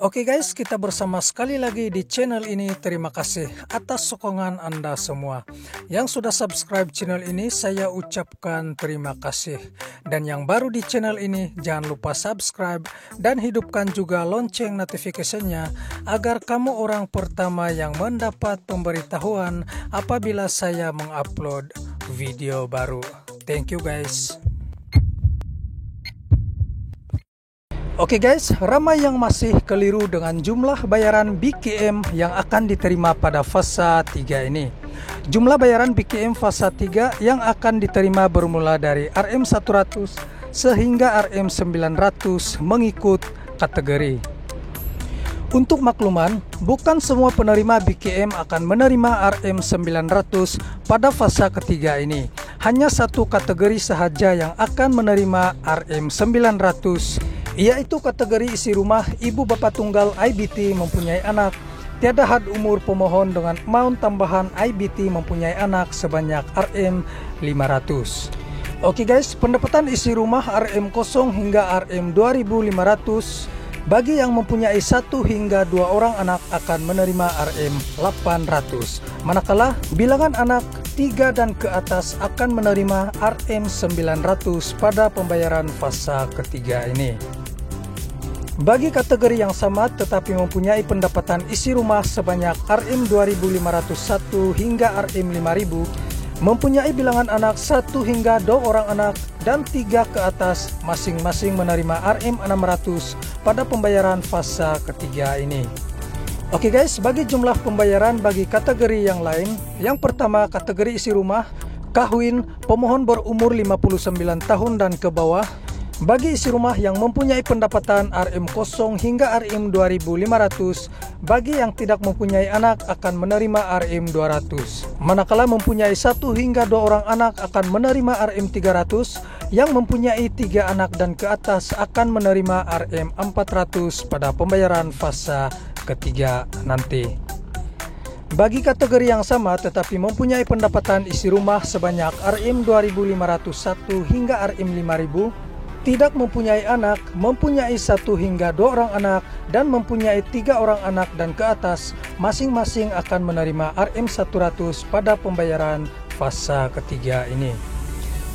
Oke guys, kita bersama sekali lagi di channel ini. Terima kasih atas sokongan Anda semua. Yang sudah subscribe channel ini, saya ucapkan terima kasih. Dan yang baru di channel ini, jangan lupa subscribe dan hidupkan juga lonceng notifikasinya agar kamu orang pertama yang mendapat pemberitahuan apabila saya mengupload video baru. Thank you guys. Oke guys, ramai yang masih keliru dengan jumlah bayaran BKM yang akan diterima pada fase 3 ini. Jumlah bayaran BKM fase 3 yang akan diterima bermula dari RM100 sehingga RM900 mengikut kategori. Untuk makluman, bukan semua penerima BKM akan menerima RM900 pada fase ketiga ini. Hanya satu kategori sahaja yang akan menerima RM900, yaitu kategori isi rumah ibu bapak tunggal IBT mempunyai anak, tiada had umur pemohon dengan amount tambahan IBT mempunyai anak sebanyak RM500. Oke guys, pendapatan isi rumah RM0 hingga RM2500 bagi yang mempunyai 1 hingga 2 orang anak akan menerima RM800. Manakala bilangan anak 3 dan ke atas akan menerima RM900 pada pembayaran fase ketiga ini. Bagi kategori yang sama tetapi mempunyai pendapatan isi rumah sebanyak RM2501 hingga RM5000, mempunyai bilangan anak 1 hingga 2 orang anak dan 3 ke atas, masing-masing menerima RM600 pada pembayaran fase ketiga ini. Oke guys, bagi jumlah pembayaran bagi kategori yang lain, yang pertama kategori isi rumah, kawin, pemohon berumur 59 tahun dan ke bawah. Bagi isi rumah yang mempunyai pendapatan RM0 hingga RM2500, bagi yang tidak mempunyai anak akan menerima RM200. Manakala mempunyai 1 hingga 2 orang anak akan menerima RM300, yang mempunyai 3 anak dan ke atas akan menerima RM400 pada pembayaran fase ketiga nanti. Bagi kategori yang sama tetapi mempunyai pendapatan isi rumah sebanyak RM2501 hingga RM5000, tidak mempunyai anak, mempunyai 1 hingga 2 orang anak, dan mempunyai 3 orang anak dan ke atas, masing-masing akan menerima RM100 pada pembayaran fase ketiga ini.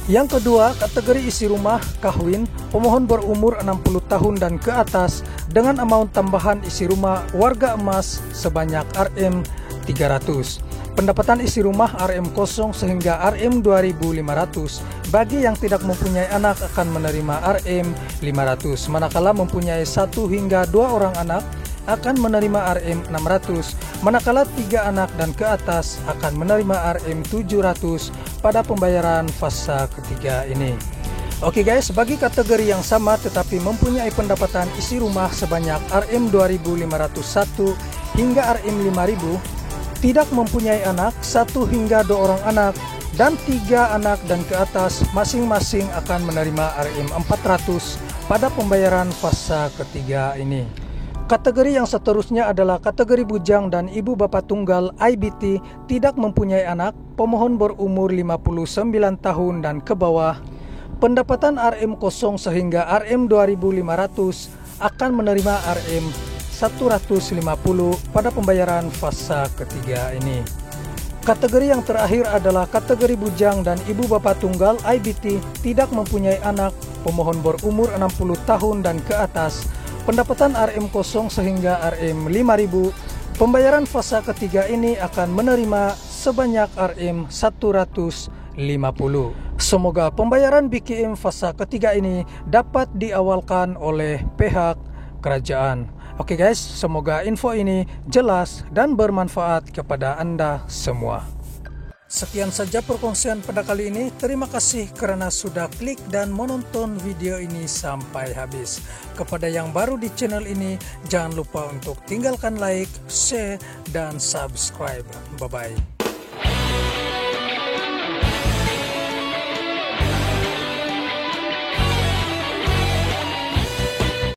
Yang kedua, kategori isi rumah, kawin, pemohon berumur 60 tahun dan ke atas, dengan amount tambahan isi rumah warga emas sebanyak RM300. Pendapatan isi rumah RM0 sehingga RM2500. Bagi yang tidak mempunyai anak akan menerima RM500. Manakala mempunyai 1 hingga 2 orang anak akan menerima RM600. Manakala 3 anak dan ke atas akan menerima RM700 pada pembayaran fase ketiga ini. Oke guys, bagi kategori yang sama tetapi mempunyai pendapatan isi rumah sebanyak RM2501 hingga RM5000, tidak mempunyai anak, 1 hingga 2 orang anak, dan 3 anak dan ke atas, masing-masing akan menerima RM400 pada pembayaran fase ketiga ini. Kategori yang seterusnya adalah kategori bujang dan ibu bapak tunggal IBT tidak mempunyai anak, pemohon berumur 59 tahun dan ke bawah. Pendapatan RM0 sehingga RM2500 akan menerima RM150 pada pembayaran fase ketiga ini. Kategori yang terakhir adalah kategori bujang dan ibu bapak tunggal IBT tidak mempunyai anak, pemohon berumur 60 tahun dan ke atas, pendapatan RM0 sehingga RM5000. Pembayaran fase ketiga ini akan menerima sebanyak RM150. Semoga pembayaran BKM fase ketiga ini dapat diawalkan oleh pihak kerajaan. Oke guys, semoga info ini jelas dan bermanfaat kepada Anda semua. Sekian saja perkongsian pada kali ini. Terima kasih karena sudah klik dan menonton video ini sampai habis. Kepada yang baru di channel ini, jangan lupa untuk tinggalkan like, share, dan subscribe. Bye-bye.